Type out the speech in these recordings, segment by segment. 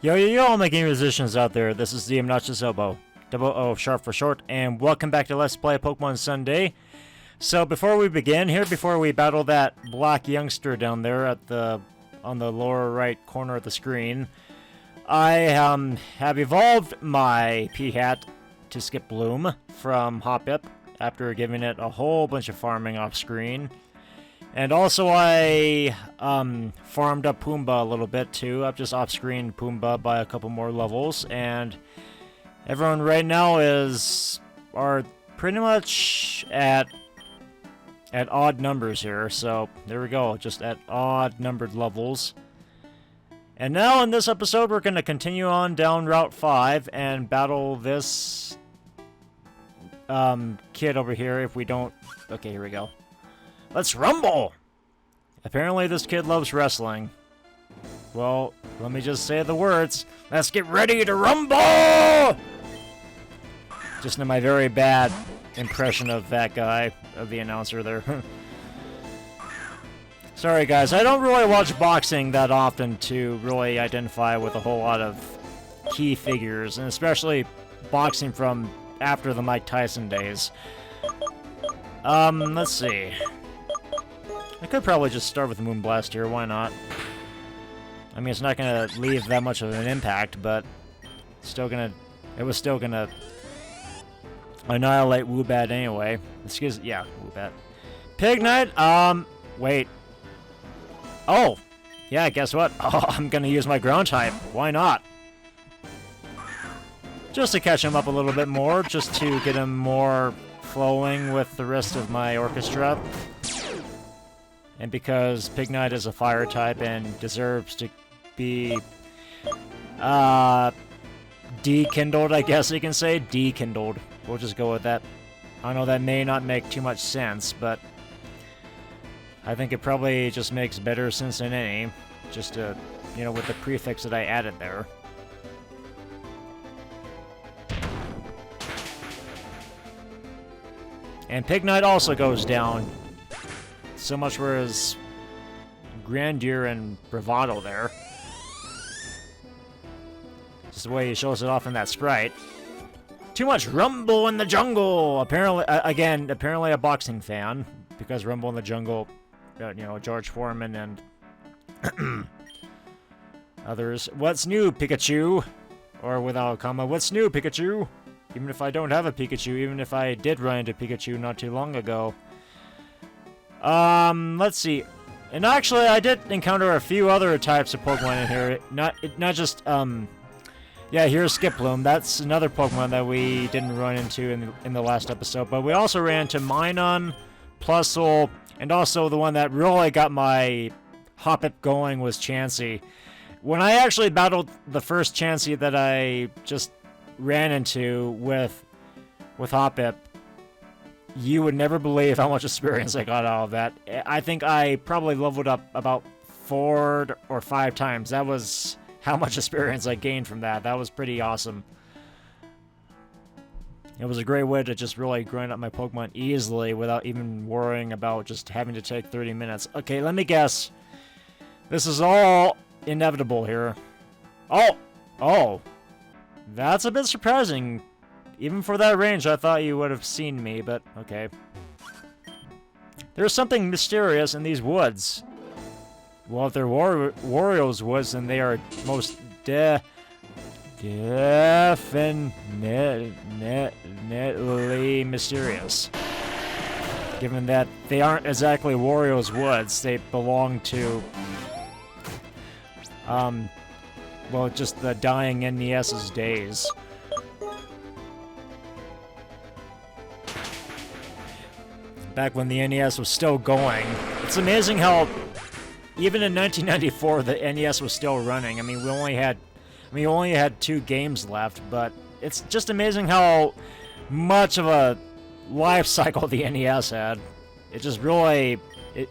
Yo, yo, yo, all my game musicians out there, this is the obnoxiousoboe, double O sharp for short, and welcome back to Let's Play Pokemon Sunday. So before we begin here, before we battle that black youngster down there at on the lower right corner of the screen, I have evolved my P-Hat to Skip Bloom from Hoppip after giving it a whole bunch of farming off screen. And also I farmed up Pumbaa a little bit too. I've just off-screened Pumbaa by a couple more levels, and everyone right now are pretty much at odd numbers here. So there we go, just at odd numbered levels. And now in this episode we're going to continue on down Route 5 and battle this kid over here if we don't... Okay, here we go. Let's rumble! Apparently this kid loves wrestling. Well, let me just say the words. Let's get ready to rumble! Just in my very bad impression of that guy, of the announcer there. Sorry guys, I don't really watch boxing that often to really identify with a whole lot of key figures, and especially boxing from after the Mike Tyson days. Let's see. I could probably just start with Moonblast here, why not? I mean, it's not gonna leave that much of an impact, but it was still gonna annihilate Woobat anyway. Yeah, Woobat. Pignite, wait. Oh! Yeah, guess what? Oh, I'm gonna use my ground type. Why not? Just to catch him up a little bit more, just to get him more flowing with the rest of my orchestra. And because Pignite is a fire type and deserves to be dekindled, I guess you can say. Dekindled. We'll just go with that. I know that may not make too much sense, but I think it probably just makes better sense than any. Just to, you know, with the prefix that I added there. And Pignite also goes down. So much for his grandeur and bravado there. Just the way he shows it off in that sprite. Too much Rumble in the Jungle! Apparently, again, apparently a boxing fan. Because Rumble in the Jungle, you know, George Foreman and others. What's new, Pikachu? Or without a comma, what's new, Pikachu? Even if I don't have a Pikachu, even if I did run into Pikachu not too long ago. Let's see. And actually, I did encounter a few other types of Pokemon in here. Not just, yeah, here's Skiploom. That's another Pokemon that we didn't run into in the last episode. But we also ran into Minun, Plusle, and also the one that really got my Hoppip going was Chansey. When I actually battled the first Chansey that I just ran into with Hoppip, you would never believe how much experience I got out of that. I think I probably leveled up about 4 or 5 times. That was how much experience I gained from that. That was pretty awesome. It was a great way to just really grind up my Pokemon easily without even worrying about just having to take 30 minutes. Okay, let me guess. This is all inevitable here. Oh! That's a bit surprising. Even for that range, I thought you would have seen me, but okay. There's something mysterious in these woods. Well, if they're Wario's woods, then they are most definitely mysterious. Given that they aren't exactly Wario's woods, they belong to, well, just the dying NES's days. Back when the NES was still going. It's amazing how, even in 1994, the NES was still running. I mean, we only had 2 games left, but it's just amazing how much of a life cycle the NES had. It just really,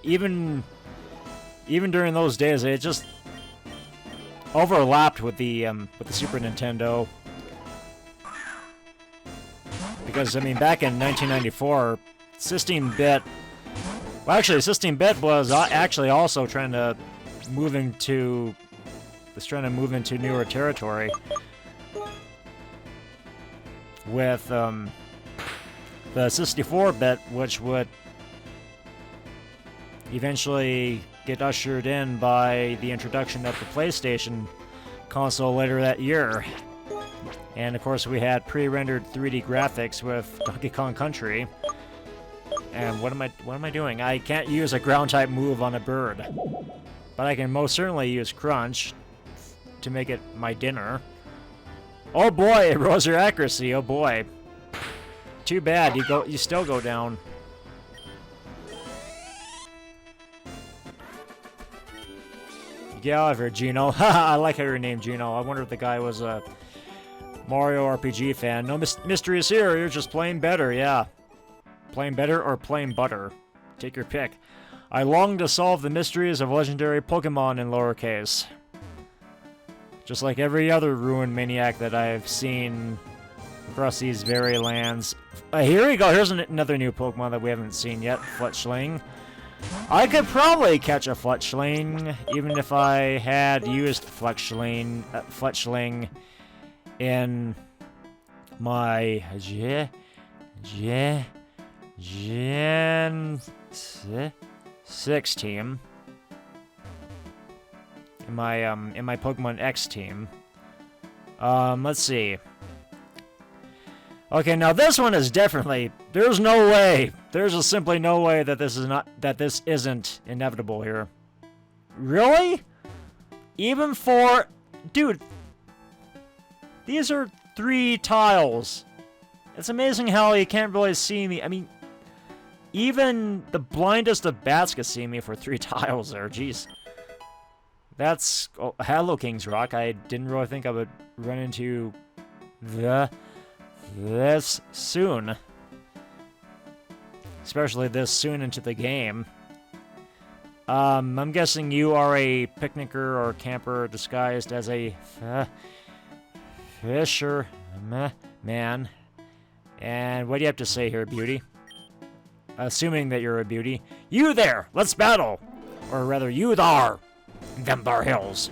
even during those days, it just overlapped with the Super Nintendo. Because I mean, back in 1994. 16-bit... Well, actually, 16-bit was actually also trying to move into is trying to move into newer territory with the 64-bit, which would eventually get ushered in by the introduction of the PlayStation console later that year. And of course we had pre-rendered 3D graphics with Donkey Kong Country. And what am I doing? I can't use a ground type move on a bird. But I can most certainly use Crunch to make it my dinner. Oh boy, it rose your accuracy, oh boy. Too bad, you still go down. Get out of here, Gino. Haha, I like how you're named Gino. I wonder if the guy was a Mario RPG fan. No mysteries here, you're just playing better, yeah. Playing better or playing butter? Take your pick. I long to solve the mysteries of legendary Pokémon in lowercase. Just like every other ruined maniac that I've seen across these very lands. Here we go, here's another new Pokemon that we haven't seen yet, Fletchling. I could probably catch a Fletchling, even if I had used Fletchling in my Gen 6 team. In my Pokemon X team. Let's see. Okay, now this one is definitely, there's no way. There's just simply no way that this isn't inevitable here. Really? Even for, dude, these are 3 tiles. It's amazing how you can't really see me. I mean, even the blindest of bats can see me for 3 tiles there. Jeez. That's hello, King's Rock. I didn't really think I would run into this soon. Especially this soon into the game. I'm guessing you are a picnicker or camper disguised as a fisher man. And what do you have to say here, beauty? Assuming that you're a beauty. You there! Let's battle! Or rather, you thar! Them bar hills.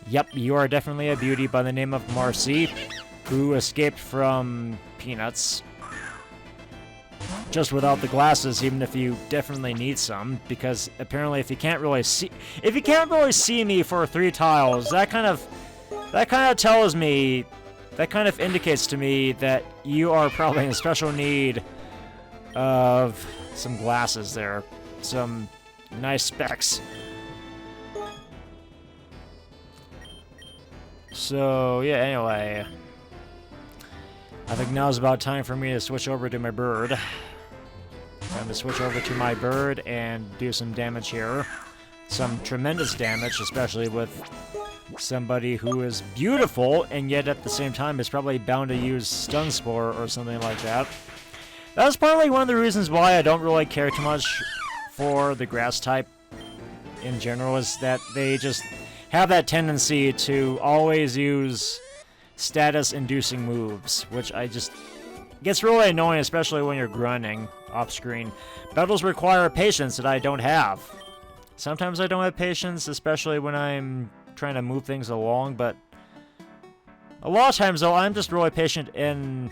Yep, you are definitely a beauty by the name of Marcy, who escaped from Peanuts. Just without the glasses, even if you definitely need some, because apparently if you can't really see me for 3 tiles, that kind of tells me, that kind of indicates to me that you are probably in special need of some glasses there, some nice specs. So, yeah, anyway. I think now's about time for me to switch over to my bird. Time to switch over to my bird and do some damage here. Some tremendous damage, especially with somebody who is beautiful, and yet at the same time is probably bound to use Stun Spore or something like that. That's probably one of the reasons why I don't really care too much for the grass type in general, is that they just have that tendency to always use status-inducing moves, which gets really annoying, especially when you're grunting off-screen. Battles require patience that I don't have. Sometimes I don't have patience, especially when I'm trying to move things along, but a lot of times, though, I'm just really patient in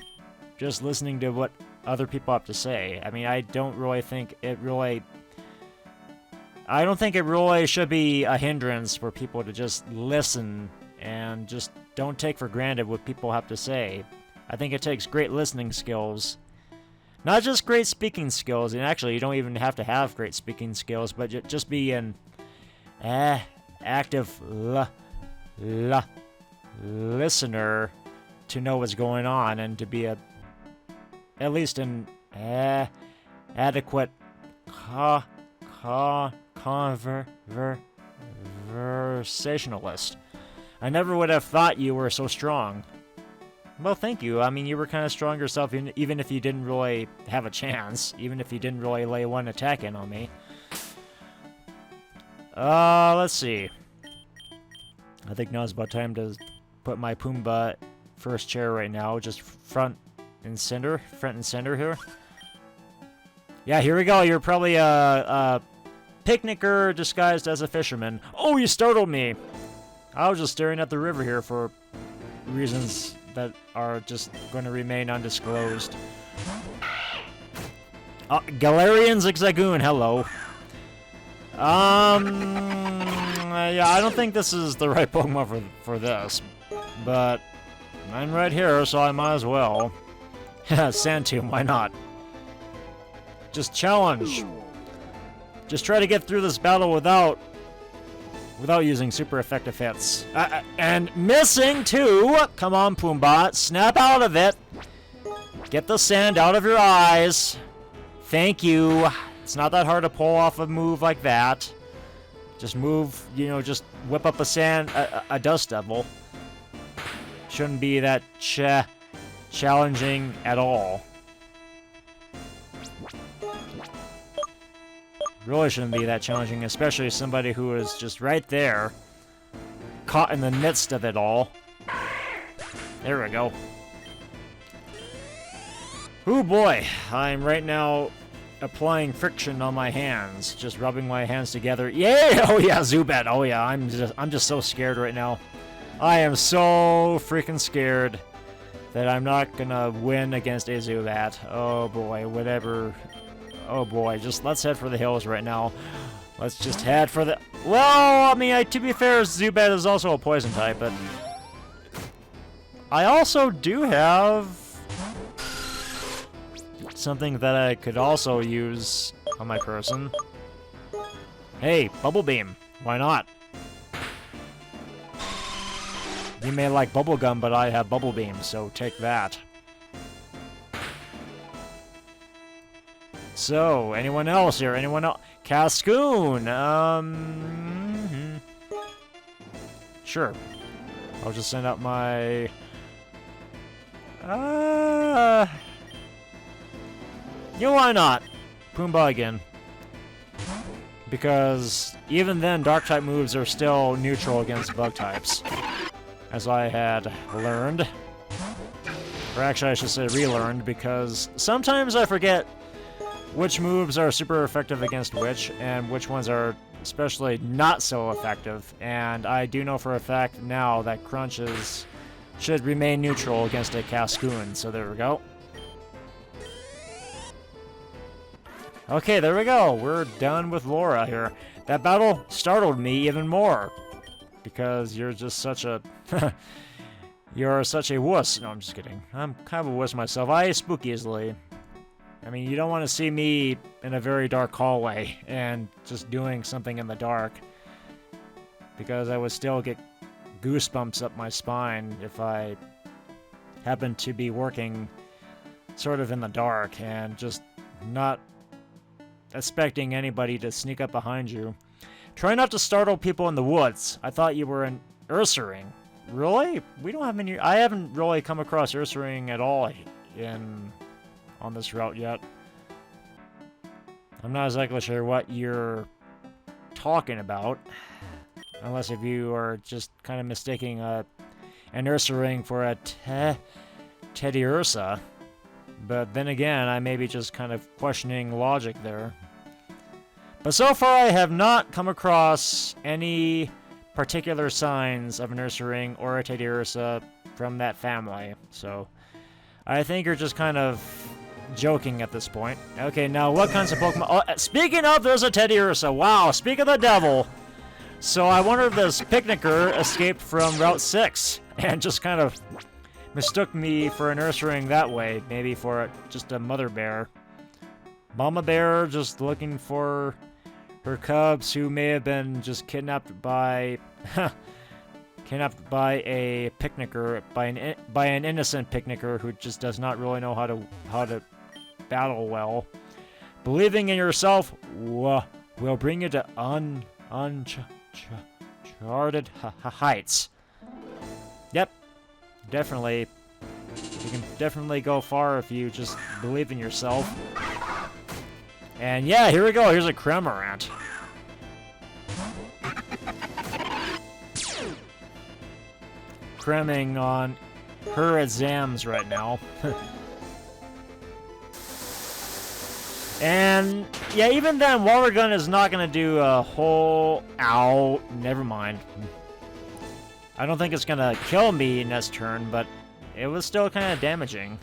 just listening to what other people have to say. I mean, I don't think it really should be a hindrance for people to just listen and just don't take for granted what people have to say. I think it takes great listening skills. Not just great speaking skills, and actually you don't even have to have great speaking skills, but just be an active listener to know what's going on, and to be at least an adequate conversationalist. I never would have thought you were so strong. Well, thank you. I mean, you were kind of strong yourself, even if you didn't really have a chance. Even if you didn't really lay one attack in on me. Let's see. I think now's about time to put my Pumbaa first chair right now. Just front and center here. Yeah, here we go. You're probably a picnicker disguised as a fisherman. Oh, you startled me. I was just staring at the river here for reasons that are just going to remain undisclosed. Galarian Zigzagoon, hello. Yeah, I don't think this is the right Pokemon for this, but I'm right here, so I might as well. Sand Tomb, why not? Just challenge. Just try to get through this battle without using super effective hits. And missing too! Come on, Pumbaa, snap out of it! Get the sand out of your eyes! Thank you! It's not that hard to pull off a move like that. Just move, you know, just whip up a Dust Devil. Shouldn't be that challenging at all. Really shouldn't be that challenging, especially somebody who is just right there, caught in the midst of it all. There we go. Oh boy, I'm right now applying friction on my hands, just rubbing my hands together. Yay! Oh yeah, Zubat. Oh yeah, I'm just so scared right now. I am so freaking scared that I'm not gonna win against a Zubat. Oh boy, whatever. Oh boy, let's head for the hills right now. Let's just head for the... Well, I mean, to be fair, Zubat is also a poison type, but... I also do have... something that I could also use on my person. Hey, Bubble Beam. Why not? You may like Bubblegum, but I have Bubble Beam, so take that. So, anyone else here? Anyone else? Cascoon! Sure. I'll just send out my... You know, why not? Pumbaa again. Because even then, Dark-type moves are still neutral against Bug-types. As I had learned. Or actually, I should say relearned, because sometimes I forget which moves are super effective against which, and which ones are especially not so effective. And I do know for a fact now that Crunches should remain neutral against a Cascoon, so there we go. Okay, there we go. We're done with Laura here. That battle startled me even more, because you're just such a... you're such a wuss. No, I'm just kidding. I'm kind of a wuss myself. I spook easily. I mean, you don't want to see me in a very dark hallway and just doing something in the dark, because I would still get goosebumps up my spine if I happened to be working sort of in the dark and just not expecting anybody to sneak up behind you. Try not to startle people in the woods. I thought you were an Ursaring. Really? We don't have any... I haven't really come across Ursaring at all on this route yet. I'm not exactly sure what you're talking about. Unless if you are just kind of mistaking an Ursaring for a Teddiursa. But then again, I may be just kind of questioning logic there. But so far, I have not come across any particular signs of an Ursaring or a Teddiursa from that family. So, I think you're just kind of joking at this point. Okay, now what kinds of Pokemon... Oh, speaking of, there's a Teddiursa. Wow, speak of the devil. So I wonder if this Picnicker escaped from Route 6 and just kind of mistook me for an Ursaring that way. Maybe for just a mother bear. Mama bear just looking for her cubs who may have been just kidnapped by... kidnapped by a picnicker, by an innocent picnicker who just does not really know how to battle well. Believing in yourself will bring you to uncharted heights. Yep, definitely. You can definitely go far if you just believe in yourself. And yeah, here we go. Here's a Cramorant. Cramming on her exams right now. And yeah, even then, Water Gun is not gonna do a whole... Ow, never mind. I don't think it's gonna kill me next turn, but it was still kind of damaging.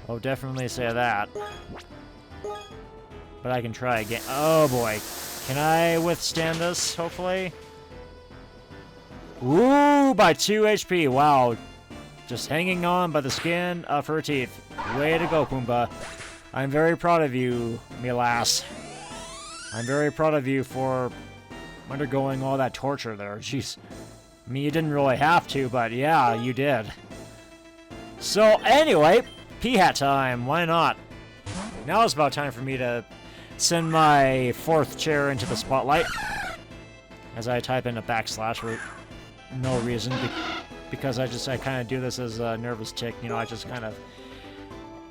I'll definitely say that. But I can try again. Oh boy. Can I withstand this, hopefully? Ooh, by 2 HP. Wow. Just hanging on by the skin of her teeth. Way to go, Pumbaa. I'm very proud of you, me lass. I'm very proud of you for undergoing all that torture there. Jeez. I mean, you didn't really have to, but yeah, you did. So, anyway, pea hat time. Why not? Now it's about time for me to send my 4th chair into the spotlight. As I type in a backslash for no reason. Because I kind of do this as a nervous tick. You know, I just kind of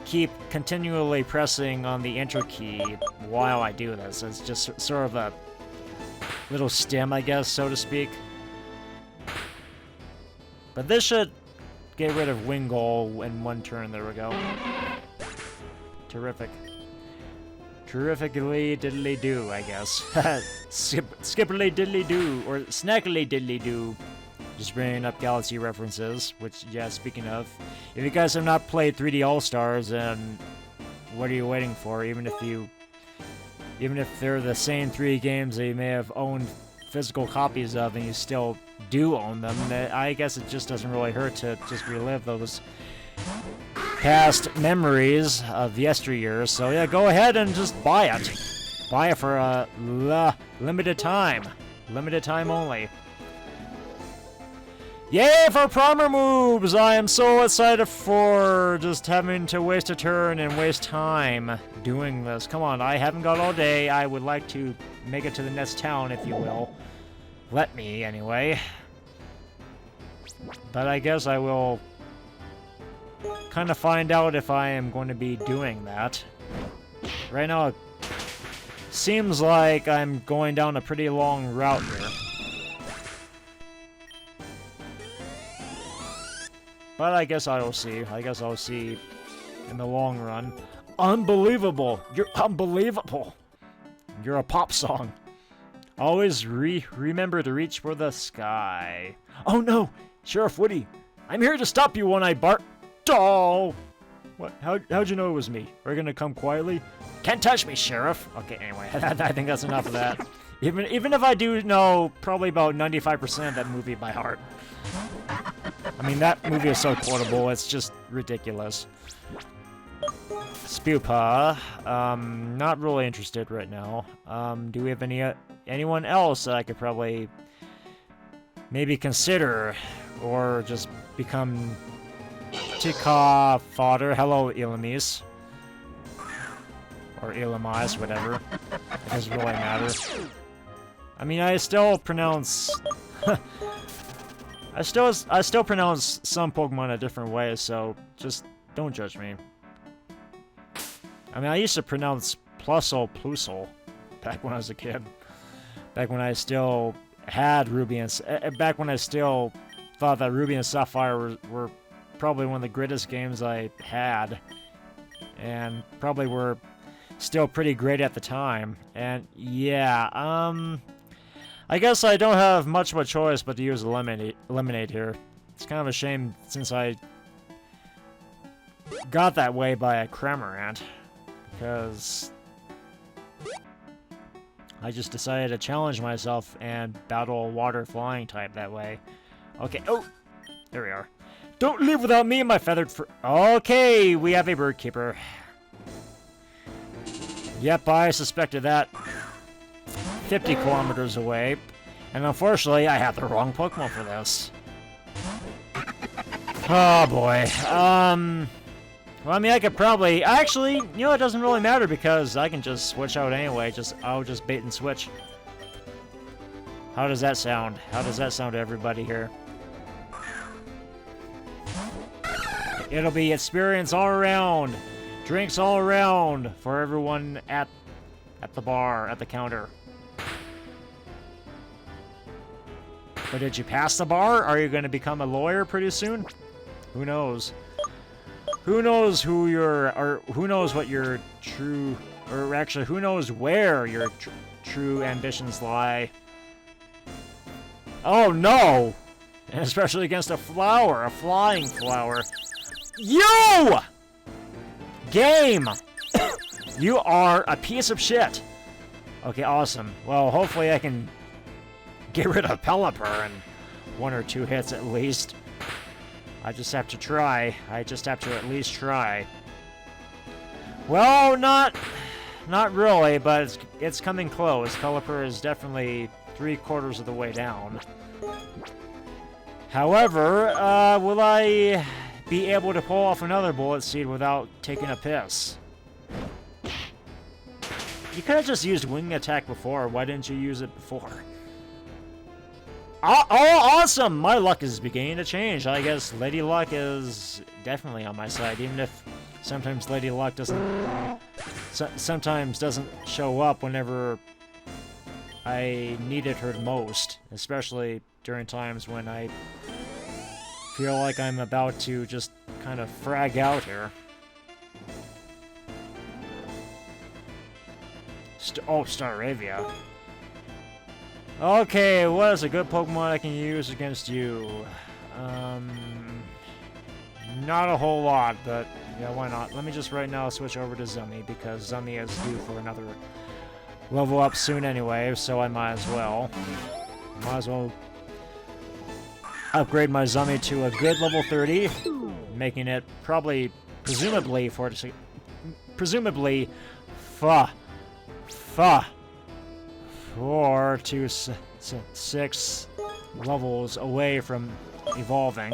keep continually pressing on the enter key while I do this. It's just sort of a little stem, I guess, so to speak. But this should get rid of Wingull in 1 turn. There we go. Terrific. Terrifically diddly do, I guess. Skippily diddly do, or snackily diddly do. Just bringing up Galaxy references, which, yeah, speaking of, if you guys have not played 3D All-Stars, then what are you waiting for? Even if they're the same 3 games that you may have owned physical copies of and you still do own them, I guess it just doesn't really hurt to just relive those past memories of yesteryear. So yeah, go ahead and just buy it. Buy it for a limited time. Limited time only. Yay for primer moves! I am so excited for just having to waste a turn and waste time doing this. Come on, I haven't got all day. I would like to make it to the next town, if you will. Let me, anyway. But I guess I will kind of find out if I am going to be doing that. Right now, it seems like I'm going down a pretty long route here. But I guess I will see. I guess I'll see in the long run. Unbelievable! You're unbelievable! You're a pop song. Always remember to reach for the sky. Oh no! Sheriff Woody! I'm here to stop you, One-Eyed Bart! Oh! What? How'd you know it was me? Are you gonna come quietly? Can't touch me, Sheriff! Okay, anyway, I think that's enough of that. Even if I do know probably about 95% of that movie by heart. I mean, that movie is so quotable, it's just ridiculous. Spewpaw. Not really interested right now. Do we have anyone else that I could probably maybe consider or just become Tikka fodder? Hello, Ilamis. Or Ilamis, whatever. It doesn't really matter. I mean, I still pronounce... I still pronounce some Pokemon a different way, so just don't judge me. I mean, I used to pronounce Plusle back when I was a kid. Back when I still had Ruby and... back when I still thought that Ruby and Sapphire were probably one of the greatest games I had. And probably were still pretty great at the time. And yeah, I guess I don't have much of a choice but to use Lemonade here. It's kind of a shame since I got that way by a Cramorant. Because I just decided to challenge myself and battle a water flying type that way. Okay, oh! There we are. Don't leave without me, my feathered Okay, we have a bird keeper. Yep, I suspected that. 50 kilometers away. And unfortunately, I have the wrong Pokemon for this. Oh boy. Well, I mean, I could probably... Actually, you know, it doesn't really matter because I can just switch out anyway. I'll just bait and switch. How does that sound? How does that sound to everybody here? It'll be experience all around. Drinks all around for everyone at the bar, at the counter. But did you pass the bar? Are you going to become a lawyer pretty soon? Who knows? Who knows who or who knows what your true, or actually, who knows where your true ambitions lie? Oh no! And especially against a flower, a flying flower. You! Game! You are a piece of shit. Okay, awesome. Well, hopefully I can get rid of Pelipper in 1 or 2 hits at least. I just have to try. I just have to at least try. Well, not really, but it's coming close. Pelipper is definitely 3/4 of the way down. However, will I be able to pull off another Bullet Seed without taking a piss? You could have just used Wing Attack before. Why didn't you use it before? Oh, awesome! My luck is beginning to change. I guess Lady Luck is definitely on my side, even if sometimes Lady Luck sometimes doesn't show up whenever I needed her most, especially during times when I feel like I'm about to just kind of frag out here. Staravia. Okay, what is a good Pokemon I can use against you? Not a whole lot, but yeah, why not? Let me just right now switch over to Zummy, because Zummy is due for another level up soon anyway, so I might as well. Upgrade my Zummy to a good level 30, making it presumably 4 to 6 levels away from evolving.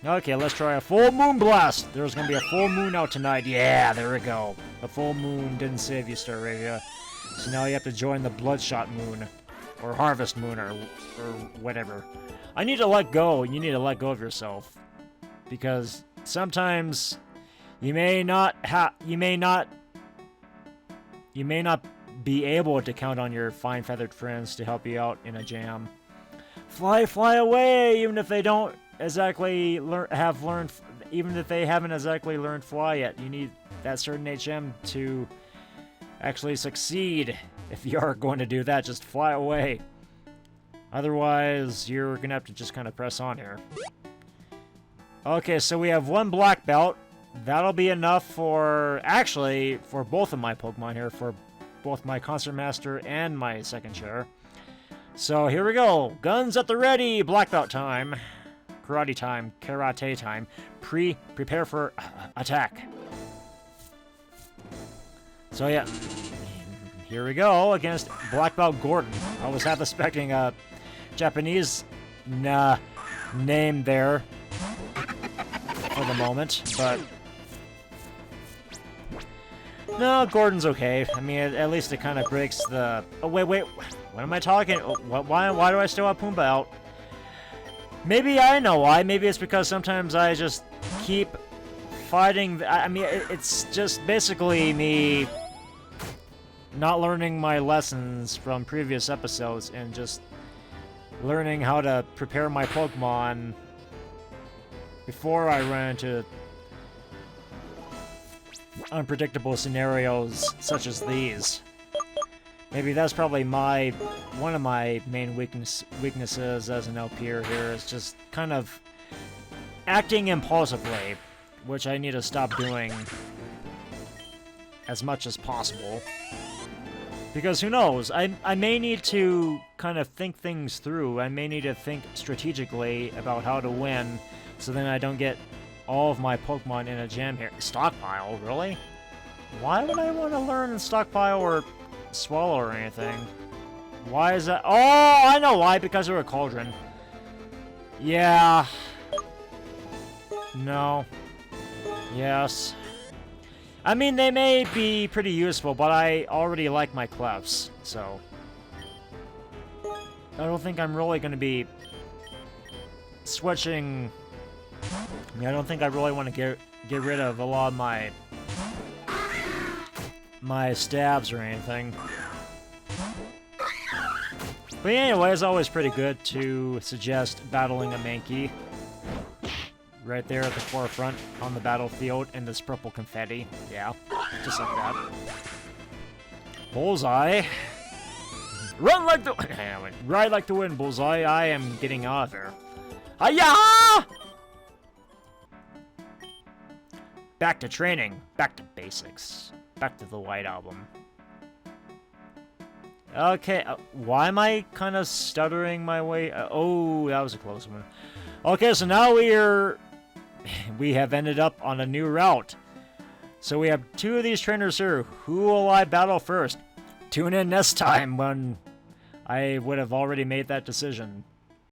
Okay, let's try a full moon blast. There's gonna be a full moon out tonight. Yeah, there we go. The full moon didn't save you, Staravia. So now you have to join the Bloodshot Moon, or Harvest Moon, or whatever. I need to let go. You need to let go of yourself, because sometimes you may not be able to count on your fine feathered friends to help you out in a jam. Fly away, even if they don't exactly even if they haven't exactly learned fly yet. You need that certain HM to actually succeed. If you are going to do that, just fly away. Otherwise, you're gonna have to just kind of press on here. Okay, so we have 1 black belt. That'll be enough for both of my Pokemon here, for both my Concert Master and my second chair. So here we go. Guns at the ready. Black belt time. Karate time. Prepare for attack. So yeah, here we go against Black Belt Gordon. I was half expecting a Japanese name there for the moment, but no, Gordon's okay. I mean, at least it kind of breaks the... Oh, wait, what am I talking? Why do I still have Pumbaa out? Maybe I know why. Maybe it's because sometimes I just keep fighting... I mean, it's just basically me not learning my lessons from previous episodes and just learning how to prepare my Pokemon before I run into unpredictable scenarios such as these. Maybe that's probably one of my main weaknesses as an LPer here, is just kind of acting impulsively, which I need to stop doing as much as possible. Because who knows, I may need to kind of think things through. I may need to think strategically about how to win, so then I don't get all of my Pokemon in a jam here. Stockpile, really? Why would I want to learn Stockpile or Swallow or anything? Why is that? Oh, I know why, because of a Cauldron. Yeah. No. Yes. I mean, they may be pretty useful, but I already like my Clefs, so I don't think I'm really going to be switching. I mean, I don't think I really want to get rid of a lot of my stabs or anything. But anyway, it's always pretty good to suggest battling a Mankey right there at the forefront on the battlefield in this purple confetti. Yeah, just like that. Bullseye. Run like the... Ride like the wind, Bullseye. I am getting out of here. Hiya! Back to training. Back to basics. Back to the White Album. Okay, why am I kind of stuttering my way? Oh, that was a close one. Okay, so now we have ended up on a new route. So we have 2 of these trainers here. Who will I battle first? Tune in next time when I would have already made that decision.